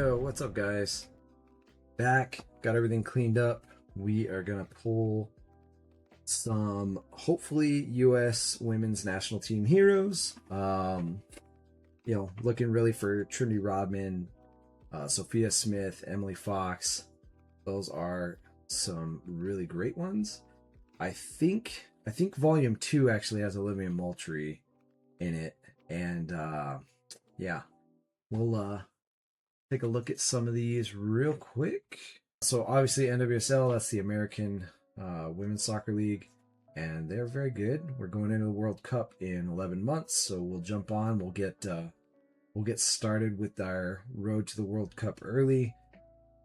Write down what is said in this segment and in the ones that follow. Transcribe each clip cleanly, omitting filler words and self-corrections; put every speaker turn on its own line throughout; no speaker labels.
Yo, what's up, guys? Back, got everything cleaned up. We are gonna pull some hopefully U.S. women's national team heroes. Looking really for Trinity Rodman, Sophia Smith, Emily Fox. Those are some really great ones. I think Volume 2 actually has Olivia Moultrie in it, and we'll take a look at some of these real quick. So obviously NWSL, that's the American Women's Soccer League, and they're very good. We're going into the World Cup in 11 months, so we'll jump on. We'll get started with our road to the World Cup early.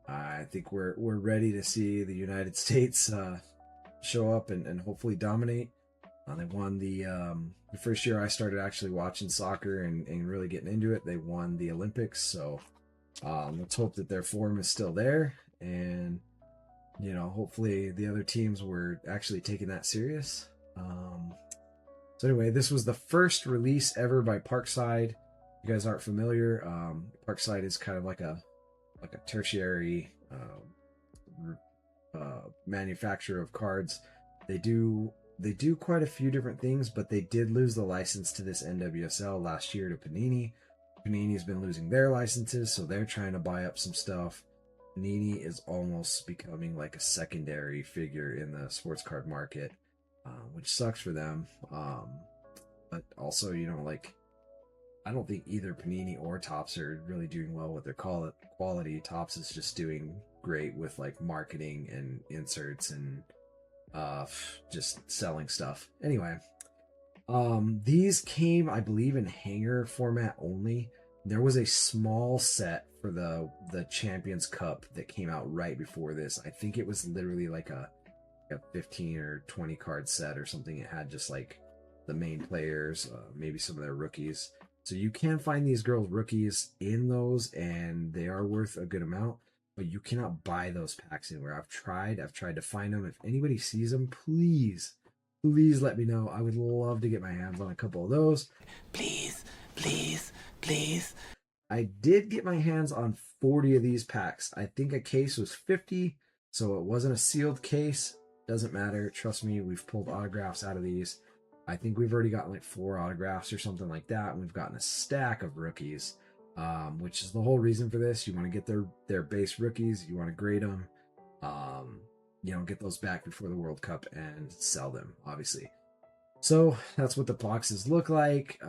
I think we're ready to see the United States show up and hopefully dominate. They won the first year I started actually watching soccer and really getting into it. They won the Olympics, so let's hope that their form is still there, and hopefully the other teams were actually taking that serious. So anyway, this was the first release ever by Parkside. If you guys aren't familiar, Parkside is kind of like a tertiary manufacturer of cards. They do quite a few different things, but they did lose the license to this NWSL last year to Panini. Panini's been losing their licenses, so they're trying to buy up some stuff. Panini is almost becoming like a secondary figure in the sports card market, which sucks for them. But also, I don't think either Panini or Topps are really doing well with their quality. Topps is just doing great with like marketing and inserts and just selling stuff. Anyway, these came, I believe, in hanger format only. There was a small set for the Champions Cup that came out right before this. I think it was literally like a 15 or 20 card set or something. It had just like the main players, maybe some of their rookies. So you can find these girls' rookies in those, and they are worth a good amount, but you cannot buy those packs anywhere. I've tried to find them. If anybody sees them, please let me know. I would love to get my hands on a couple of those. Please. I did get my hands on 40 of these packs. I think a case was 50, so it wasn't a sealed case. Doesn't matter. Trust me, we've pulled autographs out of these. I think we've already gotten like 4 autographs or something like that, and we've gotten a stack of rookies, which is the whole reason for this. You want to get their base rookies. You want to grade them. Get those back before the World Cup and sell them, obviously. So that's what the boxes look like.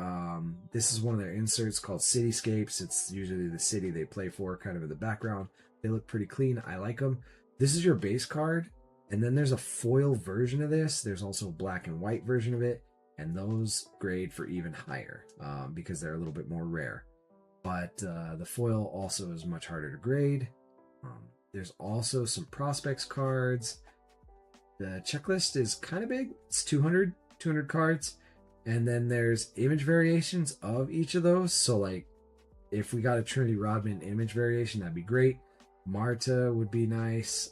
This is one of their inserts called Cityscapes. It's usually the city they play for kind of in the background. They look pretty clean. I like them. This is your base card, and then there's a foil version of this. There's also a black and white version of it, and those grade for even higher because they're a little bit more rare. But the foil also is much harder to grade. There's also some prospects cards. The checklist is kind of big. It's 200 cards. And then there's image variations of each of those. So like if we got a Trinity Rodman image variation, that'd be great. Marta would be nice.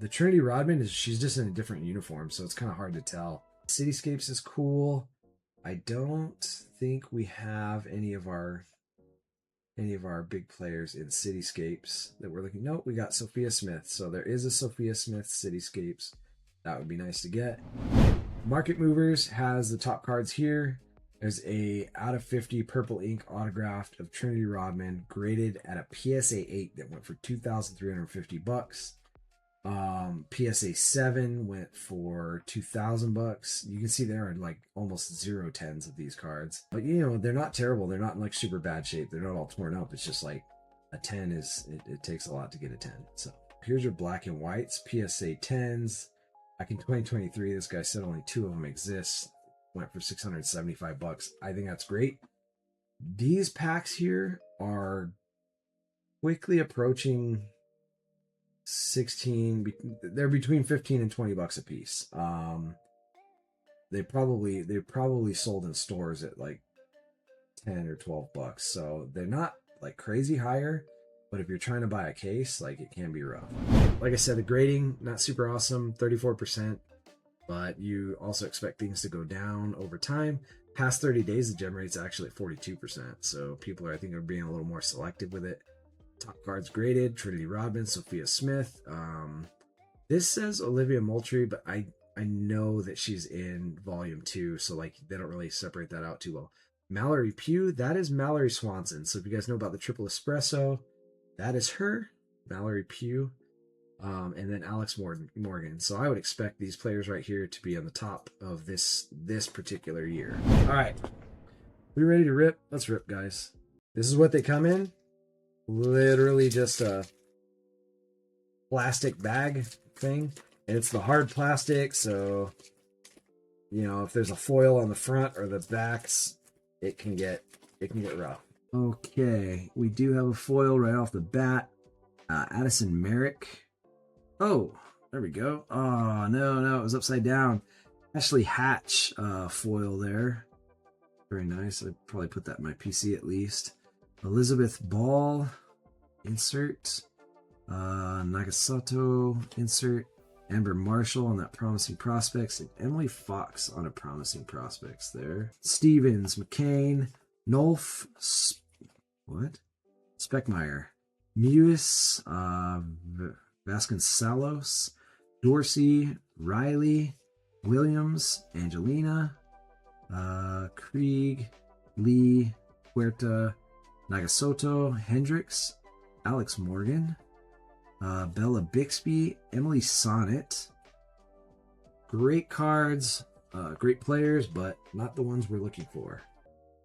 The Trinity Rodman she's just in a different uniform, so it's kind of hard to tell. Cityscapes is cool. I don't think we have any of our big players in Cityscapes that we're looking. Nope, we got Sophia Smith. So there is a Sophia Smith Cityscapes. That would be nice to get. Market Movers has the top cards here. There's a out of 50 purple ink autographed of Trinity Rodman, graded at a PSA 8 that went for $2,350. PSA 7 went for $2,000. You can see there are like almost 0 tens of these cards, but they're not terrible. They're not in like super bad shape. They're not all torn up. It's just like a 10 is it takes a lot to get a 10. So here's your black and whites PSA 10s. Back in 2023, this guy said only 2 of them exist. Went for $675. I think that's great. These packs here are quickly approaching 16. They're between 15 and $20 a piece. They probably sold in stores at like 10 or $12. So they're not like crazy higher, but if you're trying to buy a case, like it can be rough. Like I said, the grading not super awesome, 34%, but you also expect things to go down over time. Past 30 days, the gem rate's actually at 42%. So people are, I think, are being a little more selective with it. Top cards graded: Trinity Rodman, Sophia Smith. This says Olivia Moultrie, but I know that she's in volume 2, so like they don't really separate that out too well. Mallory Pugh, that is Mallory Swanson. So if you guys know about the triple espresso, that is her, Mallory Pugh. And then Alex Morgan. So I would expect these players right here to be on the top of this particular year. All right, we ready to rip? Let's rip, guys. This is what they come in. Literally just a plastic bag thing, and it's the hard plastic, so you know if there's a foil on the front or the backs, it can get rough. Okay, we do have a foil right off the bat. Addison Merrick. Oh, there we go. Oh no, it was upside down. Ashley Hatch foil there. Very nice. I'd probably put that in my PC at least. Elizabeth Ball insert. Nagasato insert. Amber Marshall on that Promising Prospects, and Emily Fox on a Promising Prospects there. Stevens, McCain, Nolf, Speckmeyer, Mewis, Vasconcelos, Dorsey, Riley, Williams, Angelina, Krieg, Lee, Huerta, Nagasoto, Hendricks, Alex Morgan, Bella Bixby, Emily Sonnet. Great cards, great players, but not the ones we're looking for.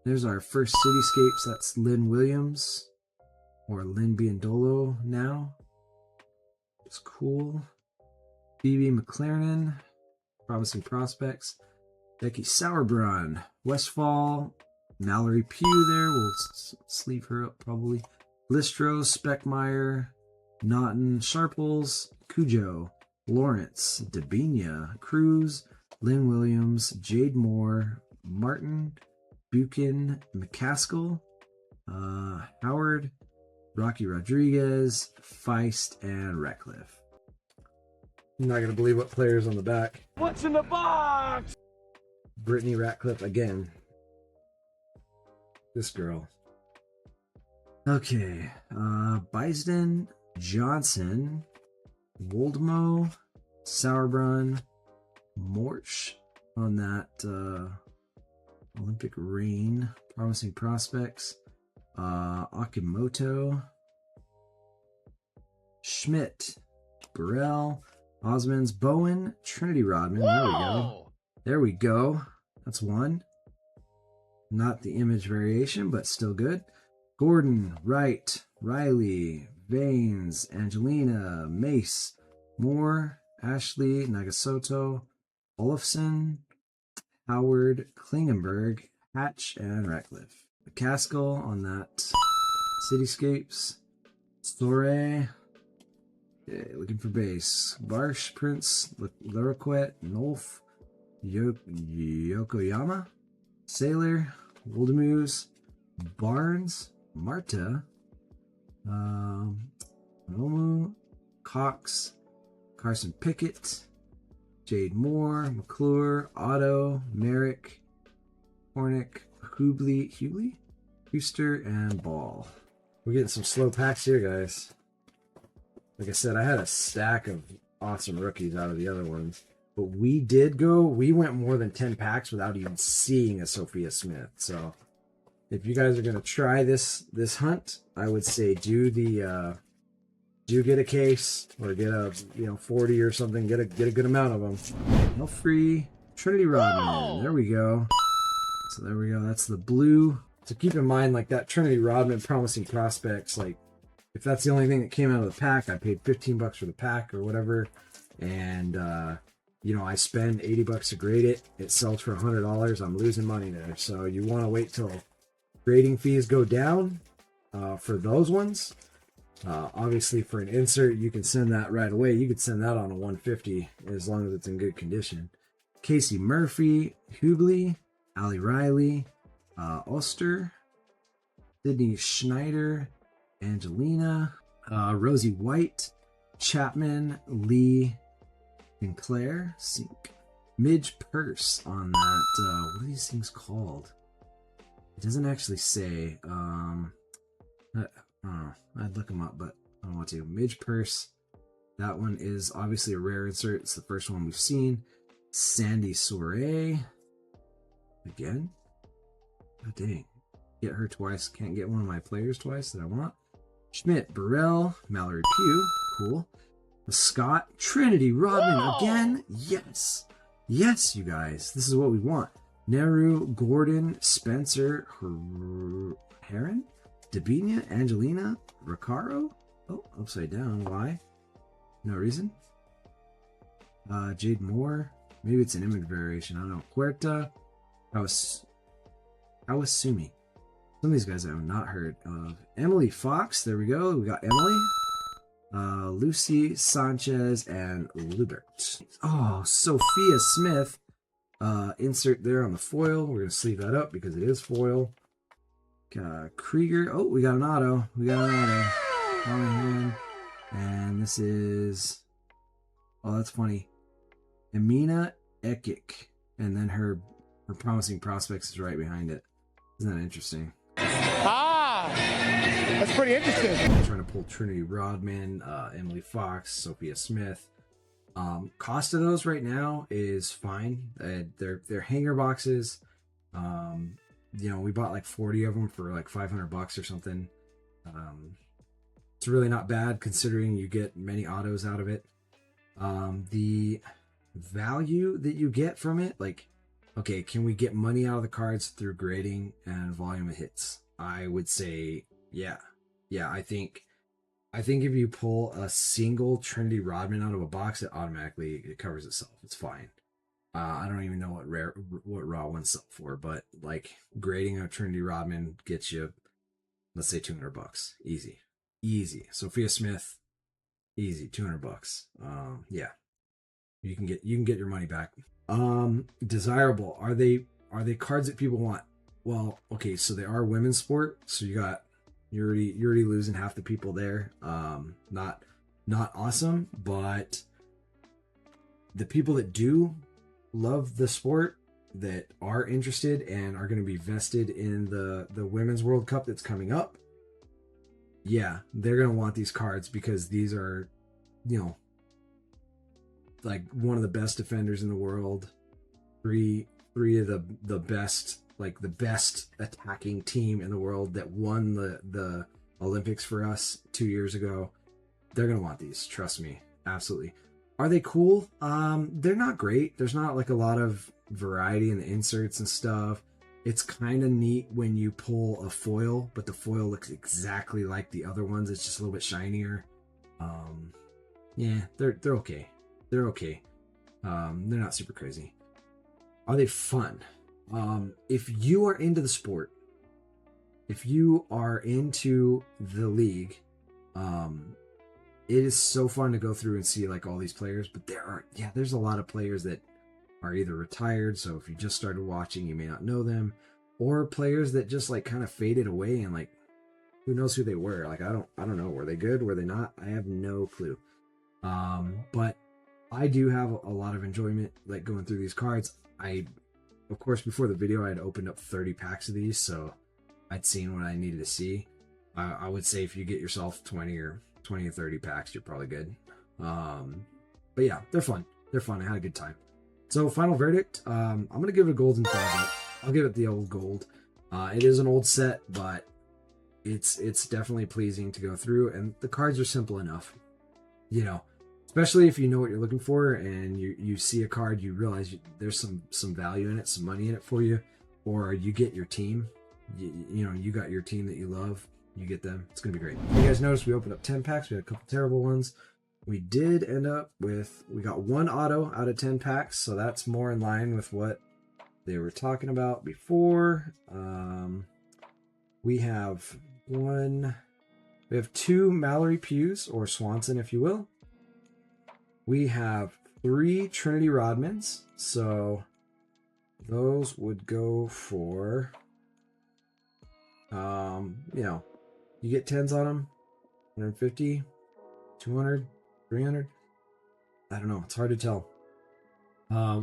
There's our first Cityscapes. That's Lynn Williams, or Lynn Biondolo now. It's cool. Phoebe McLaren, Promising Prospects. Becky Sauerbrunn, Westfall, Mallory Pugh there. We'll sleeve her up probably. Listros, Speckmeyer, Naughton, Sharples, Cujo, Lawrence, Dabinia, Cruz, Lynn Williams, Jade Moore, Martin, Buchan, McCaskill, Howard, Rocky Rodriguez, Feist, and Ratcliffe. I'm not going to believe what player's on the back.
What's in the box?
Brittany Ratcliffe again. This girl. Okay. Bisden, Johnson, Woldmo, Sauerbrunn, Morch on that Olympic Rain, Promising Prospects, Akimoto, Schmidt, Burrell, Osmonds, Bowen, Trinity Rodman.
Whoa!
There we go. That's one. Not the image variation, but still good. Gordon, Wright, Riley, Baines, Angelina, Mace, Moore, Ashley, Nagasoto, Olafson, Howard, Klingenberg, Hatch, and Ratcliffe. McCaskill on that Cityscapes. Sore. Okay, looking for base. Barsh, Prince, Luriquette, Nolf, Yokoyama, Sailor, Woldemuse, Barnes, Marta, Nomu, Cox, Carson Pickett, Jade Moore, McClure, Otto, Merrick, Hornick, Hubly, Huster, and Ball. We're getting some slow packs here, guys. Like I said, I had a stack of awesome rookies out of the other ones. But we went more than 10 packs without even seeing a Sophia Smith. So if you guys are going to try this hunt, I would say do get a case or get a 40 or something. Get a good amount of them. No free Trinity Rodman.
Whoa!
There we go. So there we go. That's the blue. So keep in mind, like that Trinity Rodman Promising Prospects, like if that's the only thing that came out of the pack, I paid $15 for the pack or whatever, and I spend $80 to grade it. It sells for $100. I'm losing money there. So you want to wait till grading fees go down for those ones. Obviously, for an insert, you can send that right away. You could send that on a 150 as long as it's in good condition. Casey Murphy, Hubly, Ali Riley, Oster, Sydney Schneider, Angelina, Rosie White, Chapman, Lee, and Claire, Sink. Midge Purse on that, what are these things called? It doesn't actually say. I I'd look them up, but I don't want to. Midge Purse. That one is obviously a rare insert. It's the first one we've seen. Sandy Soiree. Again? Oh, dang. Get her twice. Can't get one of my players twice that I want. Schmidt, Burrell, Mallory Pugh. Cool. Scott, Trinity Rodman.
Whoa!
Again? Yes. Yes, you guys. This is what we want. Neru, Gordon, Spencer, Heron, Dabinia, Angelina, Ricaro. Oh, upside down. Why? No reason. Jade Moore. Maybe it's an image variation. I don't know. Huerta. Awasumi. Some of these guys I have not heard of. Emily Fox. There we go. We got Emily. Lucy Sanchez and Lubert. Oh, Sophia Smith. Insert there on the foil. We're going to sleeve that up because it is foil. Krieger. Oh, we got an auto. We got an auto. Hand. And this is... Oh, that's funny. Amina Ekik. And then her promising prospects is right behind it. Isn't that interesting?
Ah, that's pretty interesting.
I'm trying to pull Trinity Rodman, Emily Fox, Sophia Smith. Cost of those right now is fine. They're hanger boxes. You know, we bought like 40 of them for like $500 or something. It's really not bad considering you get many autos out of it. The value that you get from it, like, okay, can we get money out of the cards through grading and volume of hits? I would say, yeah. I think if you pull a single Trinity Rodman out of a box, it covers itself. It's fine. I don't even know what raw ones sell for, but like grading a Trinity Rodman gets you, let's say $200. Easy. Sophia Smith, easy, $200. Yeah. You can get your money back. Desirable. Are they cards that people want? Well, okay, so they are women's sport, so you're already losing half the people there. Not awesome, but the people that do love the sport, that are interested and are going to be vested in the Women's World Cup that's coming up, yeah, they're going to want these cards because these are, you know, like one of the best defenders in the world, three of the best, like the best attacking team in the world that won the Olympics for us 2 years ago. They're gonna want these, trust me, absolutely. Are they cool? They're not great. There's not like a lot of variety in the inserts and stuff. It's kind of neat when you pull a foil, but the foil looks exactly like the other ones. It's just a little bit shinier. Yeah, they're okay. They're okay. They're not super crazy. Are they fun? If you are into the sport, if you are into the league, it is so fun to go through and see like all these players. But there's a lot of players that are either retired, so if you just started watching, you may not know them, or players that just like kind of faded away and like who knows who they were. Like I don't know. Were they good? Were they not? I have no clue. But I do have a lot of enjoyment like going through these cards. Of course, before the video, I had opened up 30 packs of these, so I'd seen what I needed to see. I would say if you get yourself 20 or 30 packs, you're probably good. But yeah, they're fun. They're fun. I had a good time. So final verdict, I'm going to give it a golden thumbs up. I'll give it the old gold. It is an old set, but it's definitely pleasing to go through, and the cards are simple enough. You know, especially if you know what you're looking for and you see a card, you realize there's some value in it, some money in it for you, or you get your team. You know, you got your team that you love, you get them. It's going to be great. You guys noticed we opened up 10 packs. We had a couple terrible ones. We did end up we got one auto out of 10 packs, so that's more in line with what they were talking about before. We have two Mallory Pughs, or Swanson, if you will. We have 3 Trinity Rodmans, so those would go for, you know, you get 10s on them, 150, 200, 300. I don't know. It's hard to tell.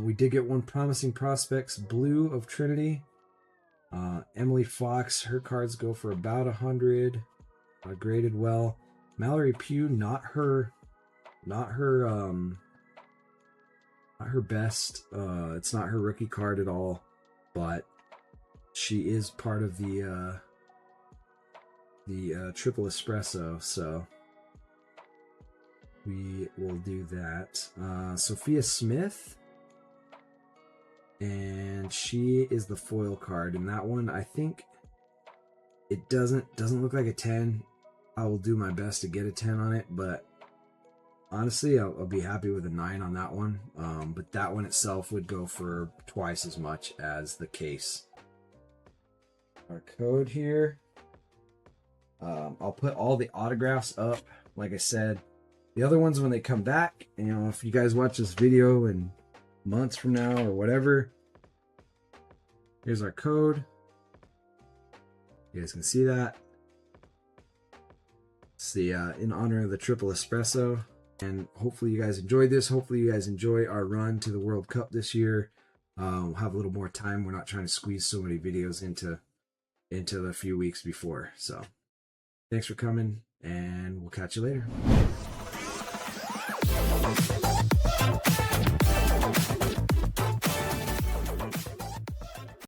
We did get one Promising Prospects Blue of Trinity. Emily Fox, her cards go for about 100. graded well. Mallory Pugh, not her best. It's not her rookie card at all, but she is part of the triple espresso, so we will do that. Sophia Smith, and she is the foil card, and that one I think it doesn't look like a 10. I will do my best to get a 10 on it, but honestly, I'll be happy with a 9 on that one. But that one itself would go for twice as much as the case. Our code here. I'll put all the autographs up. Like I said, the other ones when they come back, you know, if you guys watch this video in months from now or whatever, here's our code. You guys can see that. It's the in honor of the triple espresso. And hopefully you guys enjoyed this. Hopefully you guys enjoy our run to the World Cup this year. We'll have a little more time. We're not trying to squeeze so many videos into the few weeks before. So thanks for coming, and we'll catch you later.